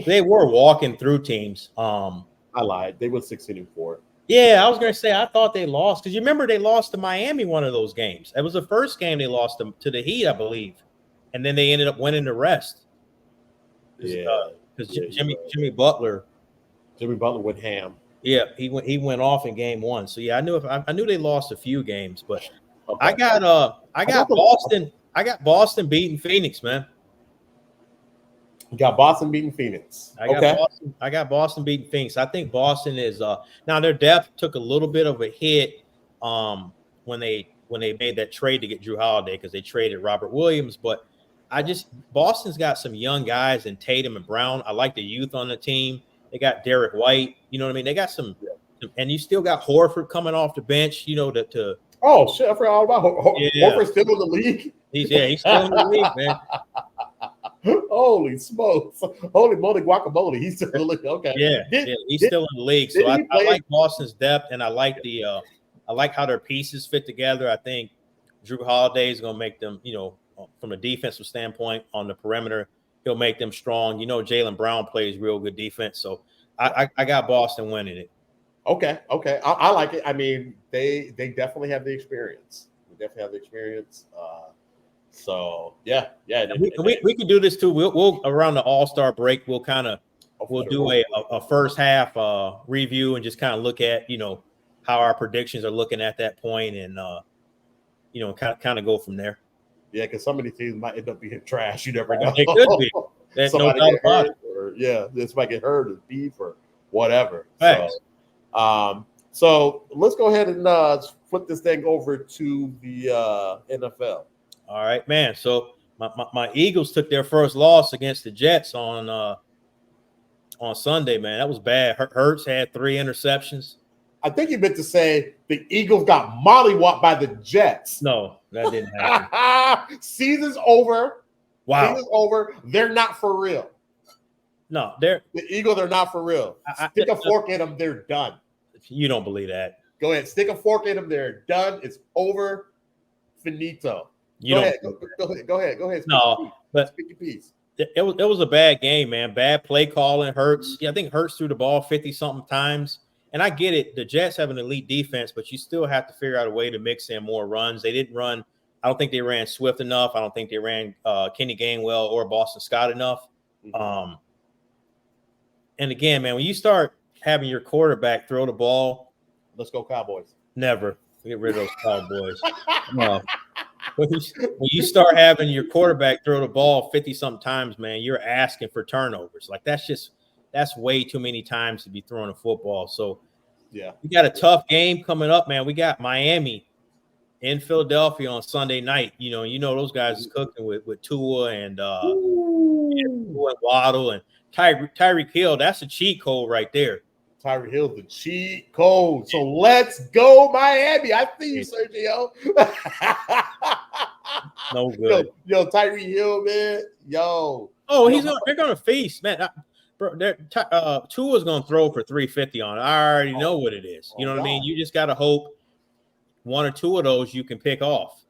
they were walking through teams. I lied. They went 16-4. Yeah, I was gonna say I thought they lost because you remember they lost to Miami one of those games. It was the first game they lost to the Heat, I believe, and then they ended up winning the rest. Because Jimmy Butler went ham. Yeah, he went off in game 1. So yeah, I knew they lost a few games, but okay. I got Boston beating Phoenix, man. You got Boston beating Phoenix. I got Boston beating Phoenix. I think Boston is now their depth took a little bit of a hit when they made that trade to get Drew Holiday because they traded Robert Williams, but Boston's got some young guys in Tatum and Brown. I like the youth on the team. They got Derek White. You know what I mean? They got some, and you still got Horford coming off the bench. You know to. Oh shit! I forgot all about Horford. Still in the league. He's still in the league, man. Holy smokes! Holy moly guacamole! He's still in the league. Okay. Yeah, he's still in the league. So I like Boston's depth, and I like I like how their pieces fit together. I think Drew Holiday is going to make them, from a defensive standpoint on the perimeter, he'll make them strong. Jaylen Brown plays real good defense, so I got Boston winning it. Okay. I like it. I mean, they definitely have the experience. So yeah. We can do this too. We'll around the All-Star break. We'll do a first half review and just kind of look at how our predictions are looking at that point, and kind of go from there. Yeah, because some of these teams might end up being trash. You never know. It could be. There's no doubt about it. This might get hurt or beef or whatever. Thanks. So let's go ahead and flip this thing over to the NFL. All right, man. So my Eagles took their first loss against the Jets on Sunday, man. That was bad. Hurts had 3 interceptions. I think you meant to say the Eagles got mollywopped by the Jets. No, that didn't happen. Season's over. Wow. Season's over. They're not for real. No, the Eagles are not for real. Stick a fork in them. They're done. You don't believe that. Go ahead. Stick a fork in them. They're done. It's over. Finito. Go ahead. No, but speak your piece. It was a bad game, man. Bad play calling. Hurts. Yeah, I think Hurts threw the ball 50-something times. And I get it. The Jets have an elite defense, but you still have to figure out a way to mix in more runs. They didn't run. I don't think they ran Swift enough. I don't think they ran Kenny Gainwell or Boston Scott enough. Mm-hmm. And again, man, when you start having your quarterback throw the ball, let's go Cowboys. Never get rid of those Cowboys. No. When you start having your quarterback throw the ball 50-something times, man, you're asking for turnovers. Like that's way too many times to be throwing a football. So yeah, we got a tough game coming up, man. We got Miami in Philadelphia on Sunday night. Those guys is cooking with Tua and Waddle and Tyreek Hill. That's a cheat code right there. Tyreek Hill's the cheat code. So let's go Miami. I see you, Sergio. No good. Yo, Tyreek Hill, man. Yo. Oh, they're gonna feast, man. Tua's gonna throw for 350 on it. I already know what it is. You know what I mean? You just gotta hope one or two of those you can pick off.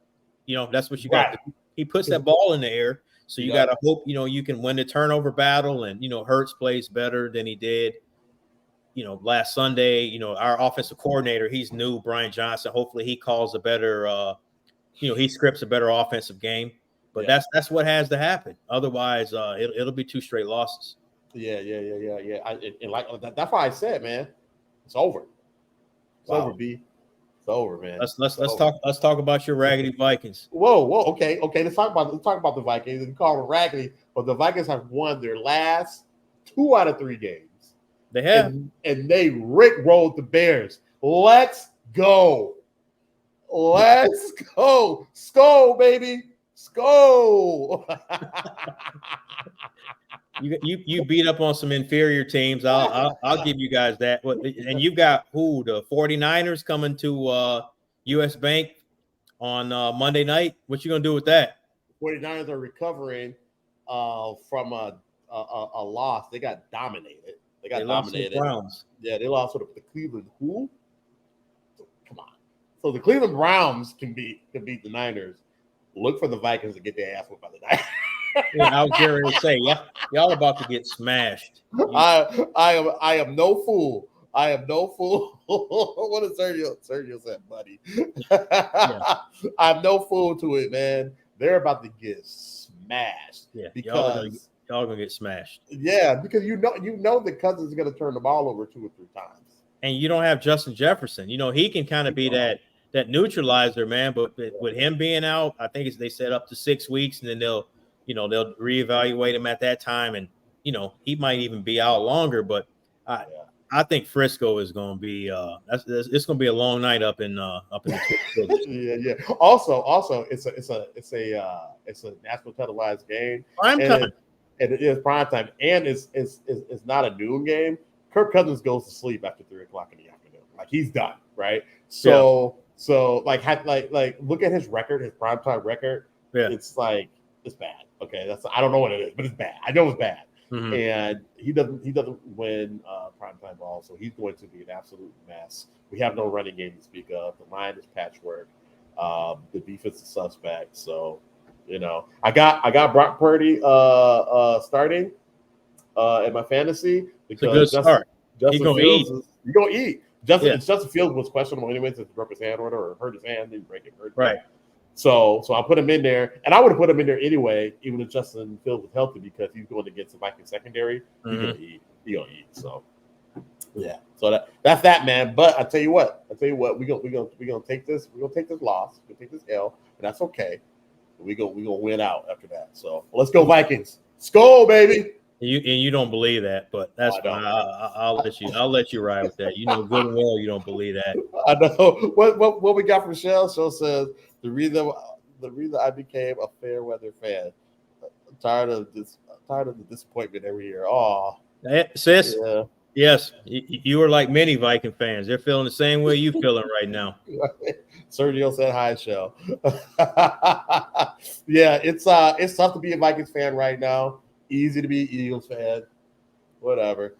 That's what you got. He puts that ball in the air, so you gotta hope you can win the turnover battle. And Hurts plays better than he did. Last Sunday. Our offensive coordinator, he's new, Brian Johnson. Hopefully, he calls a better. He scripts a better offensive game. But that's what has to happen. Otherwise, it'll be 2 straight losses. Yeah. That's why I said, man, it's over. It's over, B. It's over, man. Let's talk about your raggedy Vikings. Whoa. Okay. Let's talk about the Vikings. You call them raggedy, but the Vikings have won their last 2 out of 3 games. They have, and they rickrolled the Bears. Let's go. Let's go. Skull, baby. Let's go. You beat up on some inferior teams. I'll give you guys that. And you got who? The 49ers coming to US Bank on Monday night. What you gonna do with that? 49ers are recovering from a loss. They got dominated. They dominated. Lost to the Browns. Yeah, they lost to the Cleveland who? Come on. So the Cleveland Browns can beat the Niners. Look for the Vikings to get their ass whipped by the Niners. Yeah, I was going to say, y'all about to get smashed. I am no fool. I am no fool. What did Sergio said, buddy? Yeah. I'm no fool to it, man. They're about to get smashed. Yeah, because y'all gonna get smashed. Yeah, because you know the Cousins is gonna turn the ball over 2 or 3 times. And you don't have Justin Jefferson. He can kind of be that neutralizer, man. But with him being out, I think they set up to 6 weeks, and then they'll reevaluate him at that time, and he might even be out longer. But I think Frisco is going to be it's going to be a long night up in the yeah. Also, it's a national televised game. Prime time. And it is prime time, and it's not a noon game. Kirk Cousins goes to sleep after 3 o'clock in the afternoon. Like, he's done, right? So like look at his record, his primetime record. Yeah. It's bad. Okay, I don't know what it is, but it's bad. I know it's bad. Mm-hmm. And he doesn't win primetime ball, so he's going to be an absolute mess. We have no running game to speak of. The line is patchwork. The defense is suspect. So, I got Brock Purdy starting in my fantasy because Justin Fields you're gonna eat. Justin Fields was questionable anyways, since he broke his hand or hurt his hand, didn't break it, right? So I put him in there, and I would have put him in there anyway, even if Justin Fields was healthy, because he's going against the Vikings secondary. Mm-hmm. He's gonna eat. So yeah. So that's that, man. But I tell you what, we're gonna take this. We're gonna take this loss. We're gonna take this L, and that's okay. We're gonna win out after that. So let's go Vikings. Let's go, baby. You don't believe that, but that's fine. I'll let you ride with that. Good and well you don't believe that. I know. What we got from Shell says the reason I became a fair weather fan. I'm tired of the disappointment every year. Oh, sis. Yeah. Yes, you are like many Viking fans. They're feeling the same way you feeling right now. Sergio said hi, Shell. Yeah, it's tough to be a Vikings fan right now. Easy to be Eagles fan. Whatever.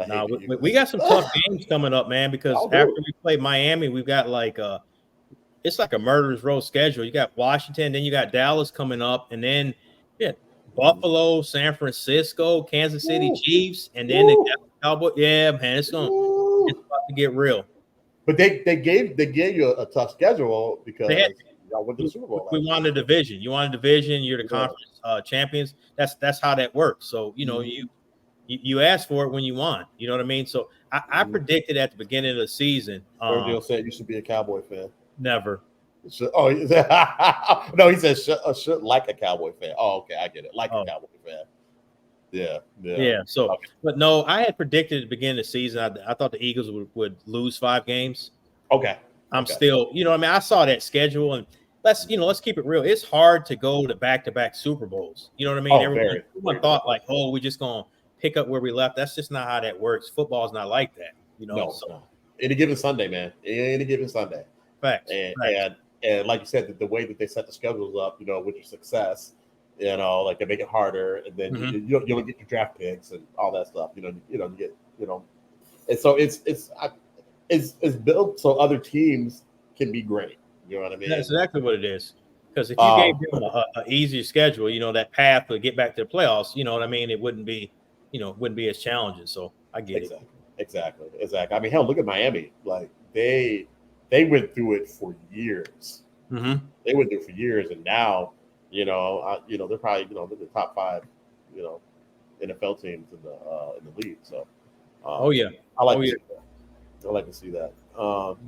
No, we got some tough games coming up, man, because after we play Miami, we've got it's like a murderer's row schedule. You got Washington, then you got Dallas coming up, and then Buffalo, San Francisco, Kansas City Chiefs, and then the Cowboys. Yeah, man, it's about to get real. But they gave you a tough schedule because y'all went to the Super Bowl. We won the division. You won the division. You're the conference champions. That's how that works. So you asked for it when you won. You know what I mean? So I predicted at the beginning of the season. Sergio said you should be a Cowboy fan. Never. No, he said should like a Cowboy fan. Oh, okay, I get it. Like a Cowboy fan. Yeah. So, but no, I had predicted at the beginning of the season. I thought the Eagles would lose 5 games. Okay. I'm still, I saw that schedule, and let's keep it real. It's hard to go to back-to-back Super Bowls. You know what I mean? Everyone thought we're just gonna pick up where we left. That's just not how that works. Football is not like that. No. Any given Sunday, man. Any given Sunday. Facts. And like you said, the way that they set the schedules up, with your success, they make it harder, and then you don't get your draft picks and all that stuff. You get, and so it's built so other teams can be great. You know what I mean? That's exactly what it is. Because if you gave them an easier schedule, that path to get back to the playoffs, you know what I mean? It wouldn't be as challenging. So I get it. Exactly. I mean, hell, look at Miami. Like they went through it for years. Mm-hmm. They went through it for years, and now, they're probably they're the top 5, NFL teams in the league. So, I like to see that.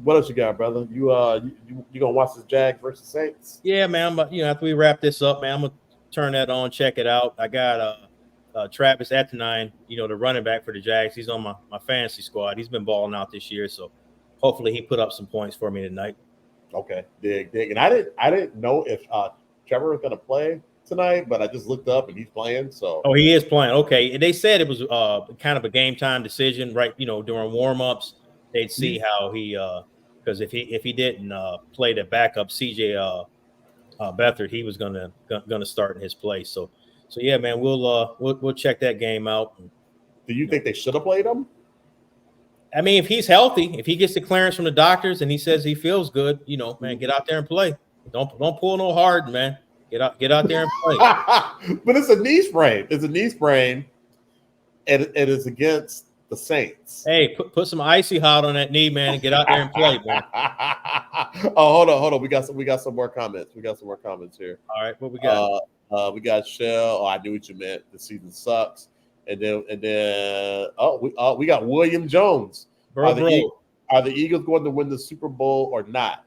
What else you got, brother? You gonna watch this Jags versus Saints? Yeah, man. But after we wrap this up, man, I'm gonna turn that on, check it out. I got Travis Etienne, the running back for the Jags. He's on my fantasy squad. He's been balling out this year, so hopefully he put up some points for me tonight. Okay, dig. And I didn't know if Trevor was going to play tonight, but I just looked up and he's playing. So oh, he is playing. Okay, and they said it was kind of a game time decision, right? During warm-ups, they'd see how he because if he didn't play the backup CJ Beathard, he was gonna start in his place. So yeah, man, we'll check that game out. Do you think they should have played him? I mean, if he's healthy, if he gets the clearance from the doctors and he says he feels good, man, get out there and play. Don't pull no hard, man. Get out there and play. But it's a knee sprain. It's a knee sprain, and it is against the Saints. Hey, put some icy hot on that knee, man, and get out there and play, man. Oh, hold on. We got some more comments. We got some more comments here. All right, what we got? We got Shell. Oh, I knew what you meant. The season sucks. And then we got William Jones. Are the Eagles going to win the Super Bowl or not?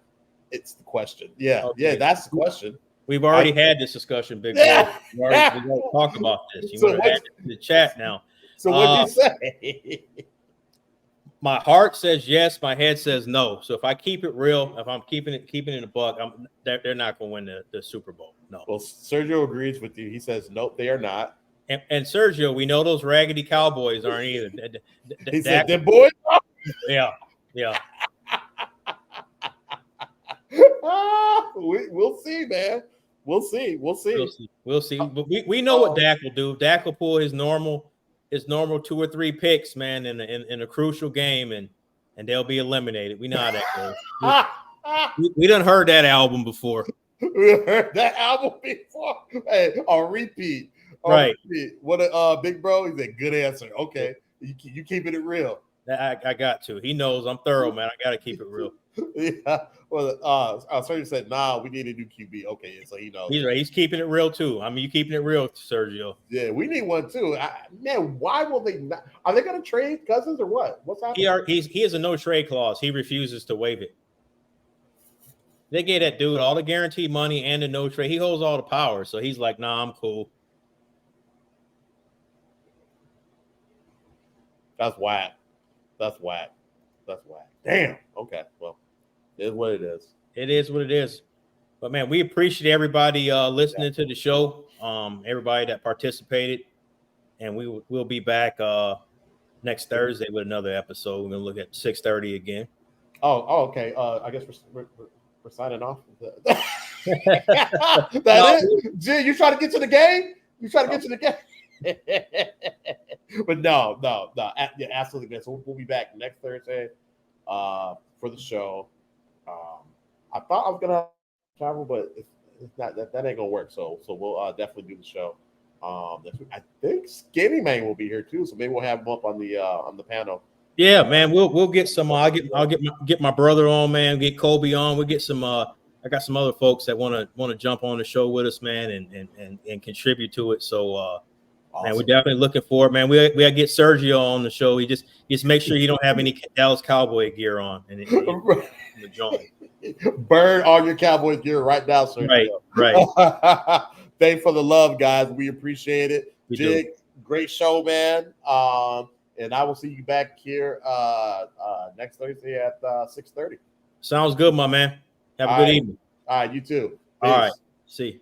It's the question. Yeah, okay. Yeah, that's the question. We've already had this discussion, Big Boy. We already talked about this. You want to add it to the chat now. So what do you say? My heart says yes. My head says no. So if I keep it real, if I'm keeping it in the buck, they're not going to win the Super Bowl. No. Well, Sergio agrees with you. He says nope, they are not. And Sergio, we know those raggedy Cowboys aren't either. He said, "Them boys." Yeah. We'll see, man. We'll see. But we know what Dak will do. Dak will pull his normal 2 or 3 picks, man, in a crucial game, and they'll be eliminated. We know how that goes. we done heard that album before. We heard that album before. Hey, on repeat. Right. What a big bro. He's a good answer. Okay. You keeping it real. I got to. He knows I'm thorough, man. I got to keep it real. Yeah. Well, Sergio said, "Nah, we need a new QB." Okay, so he knows. He's right. He's keeping it real too. I mean, you keeping it real, Sergio. Yeah, we need one too. Man, why will they not? Are they going to trade Cousins or what? What's happening? He has a no trade clause. He refuses to waive it. They gave that dude all the guaranteed money and the no trade. He holds all the power, so he's like, "Nah, I'm cool." That's whack. Damn. Okay. Well, it is what it is. It is what it is. But man, we appreciate everybody listening to the show. Everybody that participated, and we'll be back next Thursday with another episode. We're gonna look at 6:30 again. Oh, okay. I guess we're signing off. That it? Jay, you trying to get to the game? But no. Yeah, absolutely, man. So we'll be back next Thursday for the show. I thought I was gonna travel, but it's not. That ain't gonna work. So we'll definitely do the show. I think Skinny Man will be here too, so maybe we'll have him up on the panel. Yeah, man. We'll get some. I'll get my brother on, man. Get Kobe on. We'll get some. I got some other folks that want to jump on the show with us, man, and contribute to it. So, awesome. Man, we're definitely looking for it, man. We gotta get Sergio on the show. He just make sure you don't have any Dallas Cowboy gear on in the joint. Burn all your Cowboy gear right now, Sergio. Right. Thanks for the love, guys. We appreciate it. Jig, great show, man. And I will see you back here next Thursday at 6:30. Sounds good, my man. Have a good evening. All right, you too. Peace. All right. See you.